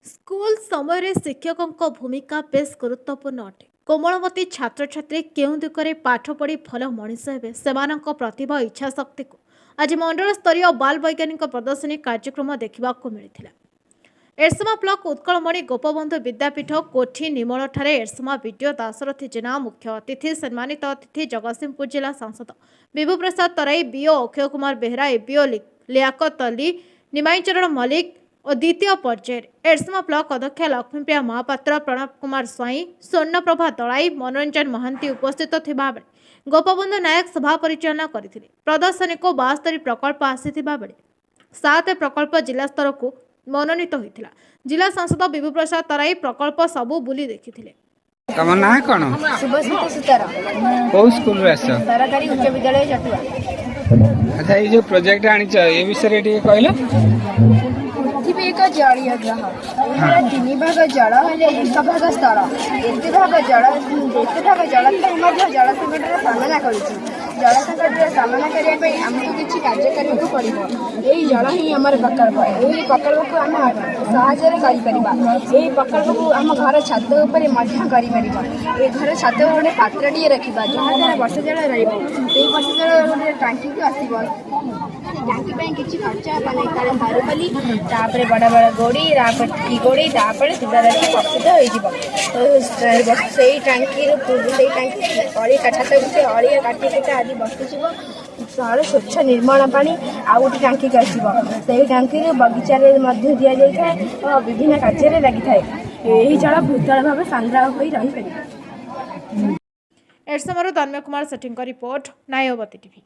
School समय शिक्षकों भूमिका बेस गुरुत्वपूर्ण अटे। कोमलमती छात्र छात्री केउ दिगरे पाठ पढ़ी भल मनीष हे से प्रतिभा इच्छा शक्ति को आज मंडल स्तरीय बाल वैज्ञानिक प्रदर्शनी कार्यक्रम देखा मिलता। एरसमा ब्लॉक उत्कलमणि गोपबंधु विद्यापीठ कोठी निमल ठारे एरसमा विडिओ दाशरथी जेना मुख्य अतिथि सम्मानित अतिथि जगतसिंहपुर जिला सांसद विभू प्रसाद तराई बीओ अक्षय कुमार बेहरा एबीओ लियाकत अली निमाईचरण मल्लिक और द्वितीय पर्यायर एरसमा ब्लॉक अध्यक्ष लक्ष्मीप्रिया महापात्र प्रणव कुमार स्वाई स्वर्णप्रभा दलाई मनोरंजन महांती उपस्थित थिबा बेले गोपबंधु नायक सभा परिचालना करथिले। प्रदर्शनी को 72 प्रकल्प आसीथिबा बेले 7 प्रकल्प जिला स्तर को मनोनीत होइथिला। जिला सांसद विभू प्रसाद तराई प्रकल्प सबु बुली देखिथिले। तम ना कोन शुभस्मिता सुतार को स्कूल रे आछो सरकारी उच्च विद्यालय जटुआ। अच्छा ये जो प्रोजेक्ट आनी छ ए विषय रे कहलो पृथ्वी एक जलीय ग्रह एହାର 3 भाग जल हेले 1 भाग स्थल एते भाग जल मध्य जल संकटर सामना करिछि। जल संकटर सामना करिया पे हमको किछि कार्य करबाक पड़िबो। एही जल ही हमर प्रकल्प एही प्रकल्प को हम सहजरे करि परिबा। एही प्रकल्प को हम घर छत ऊपर मध्य करि परिबा। ए घर छत ऊपर पात्रडी रखिबा जहां जहां वर्षा जल रहइबो एही वर्षा जल ऊपर टांकी को आसीबो। टांकी पे किछि खर्चा बने काले हारुपली तापरे बड़ा बड़ा गोड़ी रापटी गोड़ी तापरे सुंदर से प्रस्तुत होई जिवो। तो सेही टांकी रो पूर्व सेही टांकी अळी काठा से अळी काटी काटा आदि बस्तु जिवो। सारे स्वच्छ निर्मल पानी आ गोटे टांकी आसीबो। सेही टांकी रो बगीचा रे मध्य दिया जाय थाए और विभिन्न कार्य रे लागि थाए। एही जल भूतल भाबे संग्रह होई रही परिबो। एरसमारो धन्य कुमार सेठीଙ୍କ रिपोर्ट नायवती टीवी।